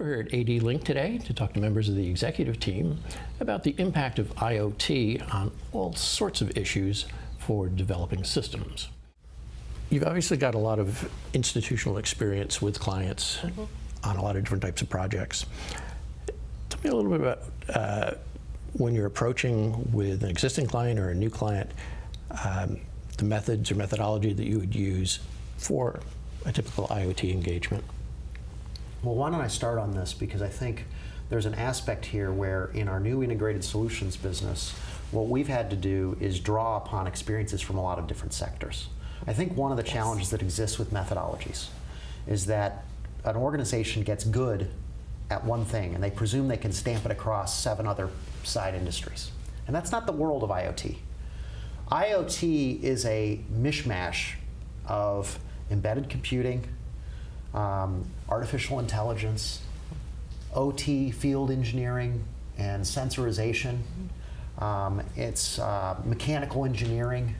We're here at ADLINK today to talk to members of the executive team about the impact of IoT on all sorts of issues for developing systems. You've obviously got a lot of institutional experience with clients on a lot of different types of projects. Tell me a little bit about when you're approaching with an existing client or a new client, the methods or methodology that you would use for a typical IoT engagement. Well, why don't I start on this, because I think there's an aspect here where in our new integrated solutions business, what we've had to do is draw upon experiences from a lot of different sectors. I think one of the challenges that exists with methodologies is that an organization gets good at one thing and they presume they can stamp it across 7 other side industries. And that's not the world of IoT. IoT is a mishmash of embedded computing, artificial intelligence, OT, field engineering, and sensorization. It's mechanical engineering.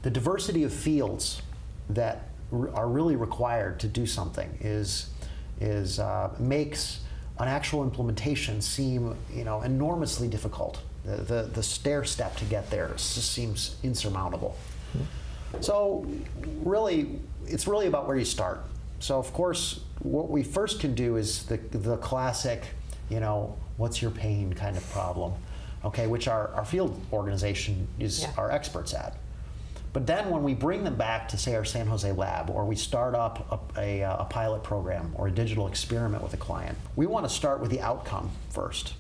The diversity of fields that are really required to do something makes an actual implementation seem, enormously difficult. The stair step to get there just seems insurmountable. So really, it's really about where you start. So of course, what we first can do is the classic, what's your pain kind of problem, okay, which our field organization are experts at. But then when we bring them back to, say, our San Jose lab, or we start up a pilot program or a digital experiment with a client, we want to start with the outcome first.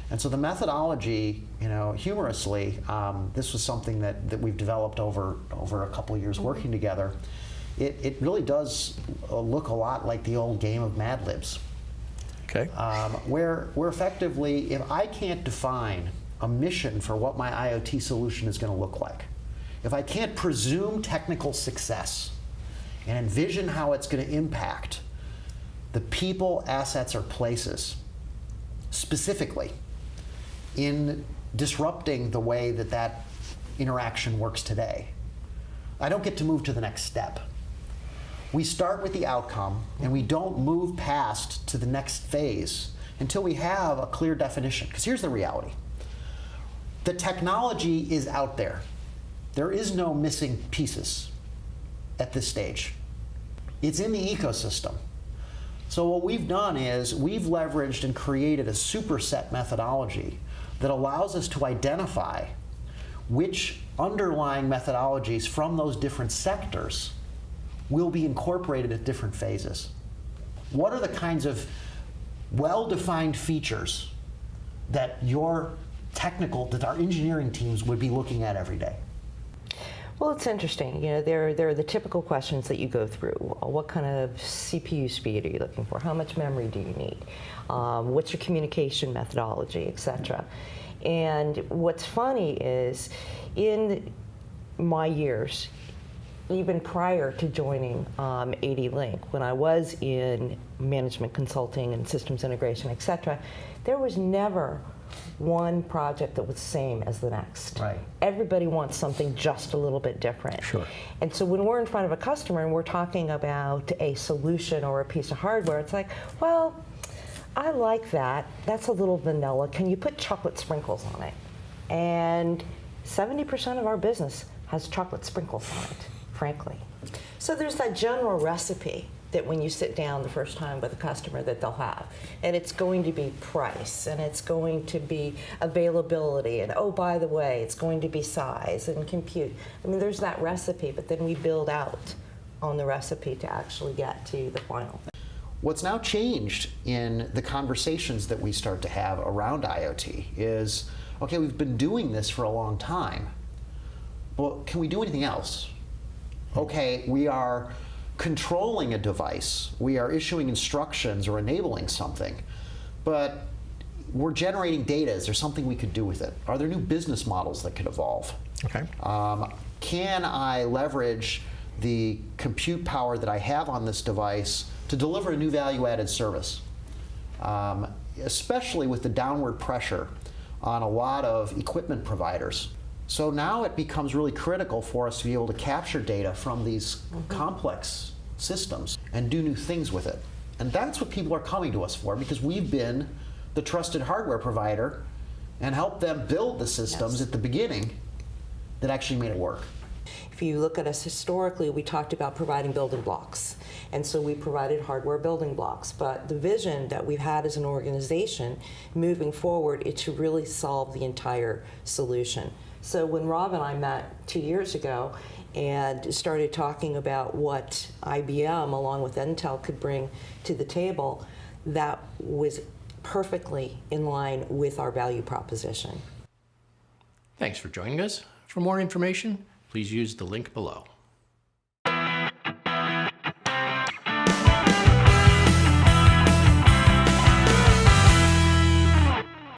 And so the methodology, humorously, this was something that we've developed over a couple of years working together. It really does look a lot like the old game of Mad Libs. Okay. Where effectively, if I can't define a mission for what my IoT solution is going to look like, if I can't presume technical success and envision how it's going to impact the people, assets, or places, specifically in disrupting the way that interaction works today, I don't get to move to the next step. We start with the outcome, and we don't move past to the next phase until we have a clear definition. Because here's the reality. The technology is out there. There is no missing pieces at this stage. It's in the ecosystem. So what we've done is we've leveraged and created a superset methodology that allows us to identify which underlying methodologies from those different sectors will be incorporated at different phases. What are the kinds of well-defined features that our engineering teams would be looking at every day? Well, it's interesting. There are the typical questions that you go through. What kind of CPU speed are you looking for? How much memory do you need? What's your communication methodology, et cetera? And what's funny is, in my years, even prior to joining ADLINK, when I was in management consulting and systems integration, et cetera, there was never one project that was the same as the next. Right. Everybody wants something just a little bit different. Sure. And so when we're in front of a customer and we're talking about a solution or a piece of hardware, it's like, well, I like that. That's a little vanilla. Can you put chocolate sprinkles on it? And 70% of our business has chocolate sprinkles on it, frankly. So there's that general recipe that when you sit down the first time with a customer that they'll have. And it's going to be price, and it's going to be availability, and oh, by the way, it's going to be size and compute. I mean, there's that recipe, but then we build out on the recipe to actually get to the final thing. What's now changed in the conversations that we start to have around IoT is, okay, we've been doing this for a long time. Well, can we do anything else? Okay, we are controlling a device, we are issuing instructions or enabling something, but we're generating data. Is there something we could do with it? Are there new business models that could evolve? Okay. Can I leverage the compute power that I have on this device to deliver a new value-added service? Especially with the downward pressure on a lot of equipment providers. So now it becomes really critical for us to be able to capture data from these complex systems and do new things with it. And that's what people are coming to us for, because we've been the trusted hardware provider and helped them build the systems Yes. at the beginning that actually made it work. If you look at us historically, we talked about providing building blocks. And so we provided hardware building blocks. But the vision that we've had as an organization moving forward is to really solve the entire solution. So when Rob and I met 2 years ago and started talking about what IBM along with Intel could bring to the table, that was perfectly in line with our value proposition. Thanks for joining us. For more information, please use the link below.